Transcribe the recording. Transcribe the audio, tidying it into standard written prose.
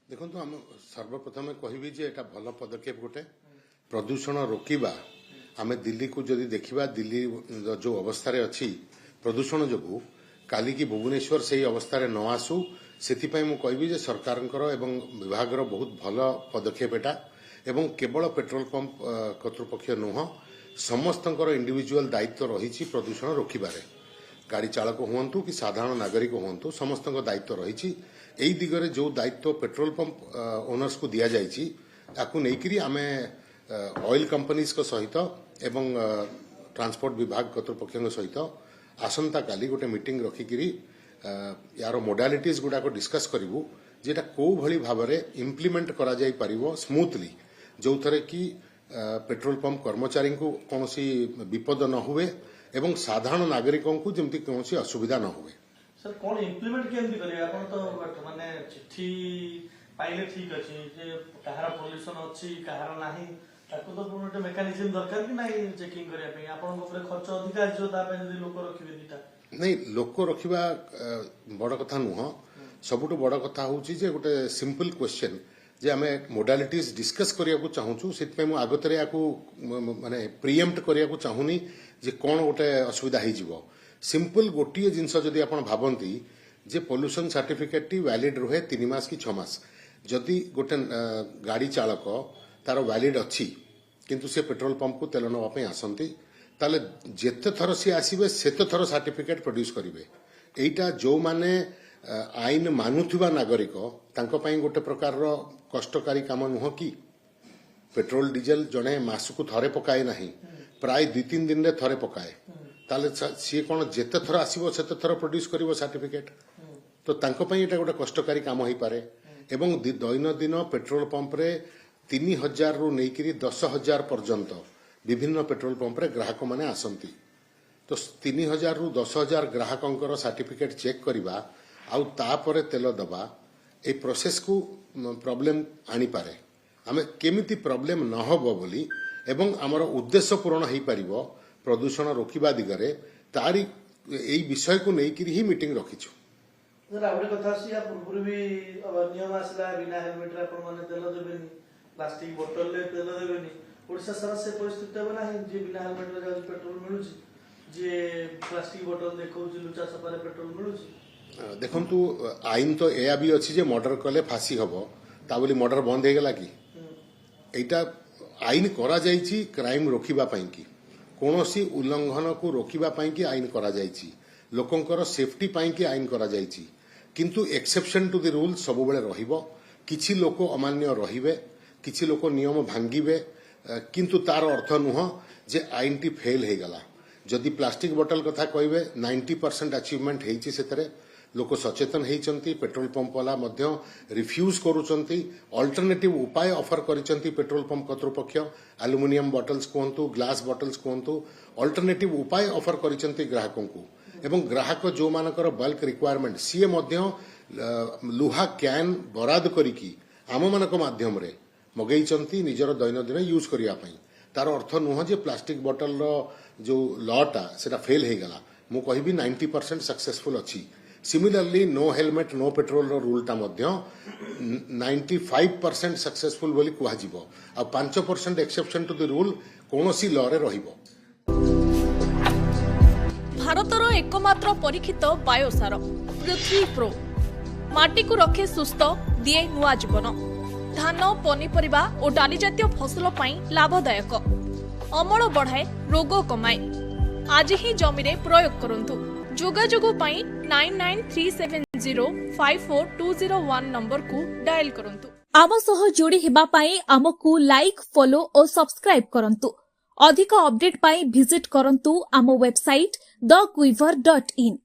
देखो आम सर्वप्रथम कहबी जे एटा भल पदक्षेप गोटे प्रदूषण रोकवा आम दिल्ली को जदि देखा दिल्ली जो अवस्था अच्छी प्रदूषण जो काली की भुवनेश्वर से अवस्था न आसू से कहबी जे सरकार विभाग बहुत भल पदक्षेप एटा एवं केवल पेट्रोल पंप कर्तृपक्ष नुह समस्त इंडिविजुअल दायित्व रही प्रदूषण रोकबार गाड़ी चालक हूँ कि साधारण नागरिक हूँ समस्त दायित्व रही यही दिगरे जो दायित्व पेट्रोल पंप ओनर्स को दि जाकि आम ऑयल कंपनीज को सहित एवं ट्रांसपोर्ट विभाग कर्तृपक्ष सहित आसंता काली गोटे मीटिंग रखिकी यार मोडालिटीज गुड़ाक डिस्कस करूँ जेटा कौ भली भाव में इम्प्लीमेंट करा जाई परिवो स्मूथली जो थे कि पेट्रोल पंप कर्मचारी को कौन विपद न हुए एवं साधारण नागरिकों को जमती कौन असुविधा न हुए। सर कौन इम्प्लीमेंट केमती करिवे आपण तो माने चिट्ठी पाइले ठीक अछि जे कहार पोल्यूशन अछि कहार नाही ताको तो पूर्ण मेकानिज्म दरकार कि नाही चेकिंग करिया पे आपण ऊपर खर्च अधिक जो ता पे यदि लोक रखिबे दिटा नहीं लोक रखिबा बड़ कथा नुह सबुठु बड़ कथा होउची जे गोटे सिंपल क्वेश्चन जे आमे मोडालिटीज डिस्कस करिया को चाहूछु सेत मु आगतरे याकू माने प्रीएम्प्ट करिया को चाहूनी जे कोन गोटे असुविधा हे जीवो सिंपल गोटे जिनस जदि आपण भाबंती जे पोल्यूशन सर्टिफिकेट टी वैलिड रुहे 3 मास कि 6 मास जदि गोटे गाड़ी चालक तार वैलिड अच्छी किंतु से पेट्रोल पंप को तेल नवा आसती ताले जेते थर सी आसीबे सेते थर सर्टिफिकेट प्रोड्यूस करिवे एटा जो माने आईन मानुथिबा नागरिक तांको पई गोटे प्रकार रो कष्टकारी काम नुह कि पेट्रोल डीजेल जणे मासकु थरे पकाए नाही प्राय 2-3 दिन रे थरे पकाए ताले सी कौन जेते थर आसीबो सेते थर प्रोड्यूस करिवो सर्टिफिकेट तो तांको पई एटा गोटे कष्टकारी काम होई पारे एवं दैनंदिन पेट्रोल पंप रे 3000 रु नेकिरी 10,000 पर्यंत विभिन्न पेट्रोल पंप रे ग्राहक माने आसंती तो 3000 रु 10,000 ग्राहकंकर सर्टिफिकेट चेक करबा आउ तापरे तेल दबा ए प्रोसेस को प्रॉब्लम आनी पारे आमे केमिति प्रॉब्लम न होबो बोली एवं हमर उद्देश्य पूर्ण होई परिबो प्रदूषण रोकवा दिगरे तारी एई विषय को नेकिरी ही मीटिंग रखिछु। सर आउटे कथा सी या पूर्व भी नियम आसला बिना हेलमेट रे आपण माने तेल देबेनी प्लास्टिक बोतल ले तेल देबेनी ओडिसा सारा से परिस्थिति बना है जे बिना हेलमेट रे जाउ पेट्रोल मिलुची जे प्लास्टिक बोतल देखौची लुचा सपारे पेट्रोल मिलुची देखंतु आईन तो एया भी अछि जे मर्डर कले फांसी हबो ता बोली मर्डर बंद हे गेला कि एटा आईन करा जाईची क्राइम रोकिबा पई कि कोनोसी उल्लंघन को रोकिबा पई कि आईन करा जाईची लोकंकर सेफ्टी पई कि आईन करा जाईची किंतु एक्सेप्शन टू द रूल सब बेले रहिबो किछि लोक अमान्य रहिबे किछि लोक नियम भांगिबे किंतु तार अर्थ नुह जे आईन टी फेल हे गला जदि प्लास्टिक बोतल कथा कहबे 90% अचीवमेंट हेछि सेतरे लोक सचेतन होती पेट्रोल पंप वाला रिफ्यूज करुचंती अल्टरनेटिव उपाय ऑफर करिसंती पेट्रोल पंप कर्तृपक्ष एल्युमिनियम बॉटल्स कहतु ग्लास बॉटल्स कहतु अल्टरनेटिव उपाय ऑफर करिसंती ग्राहकों को एवं ग्राहक जो मानकर बल्क रिक्वायरमेंट सीए लुहा कैन बराद करिकी आम मानक माध्यम रे मगेइचंती निजर दैनंदिन यूज करिया पई तार अर्थ नुह जे प्लास्टिक बोतल रो जो लॉटा सेटा फेल हे गला मु कहबी 90% सक्सेसफुल अछि similarly no helmet no petrol रो रूल ता मध्य 95% सक्सेसफुल बोली कुहा जिवो आ 5% एक्सेप्शन टू द रूल कोनोसी लॉ रे रहिबो। भारतर एकमात्र परीक्षित बायोसार पृथ्वी प्रो माटी को रखे सुस्थ दिए नुआ जीवन धान पनीपरिबा और डाली जातीय फसल पई लाभदायक अमल बढ़ाए रोग कमाए आज ही जमी रे प्रयोग करंतु जोगाजोग पाई 9937054201 नंबर को डायल करंतु। आम सह जोड़ी हेबा पाई आमको लाइक फॉलो और सब्सक्राइब करंतु। अधिक अपडेट पाई विजिट करंतु आम वेबसाइट thequiver.in।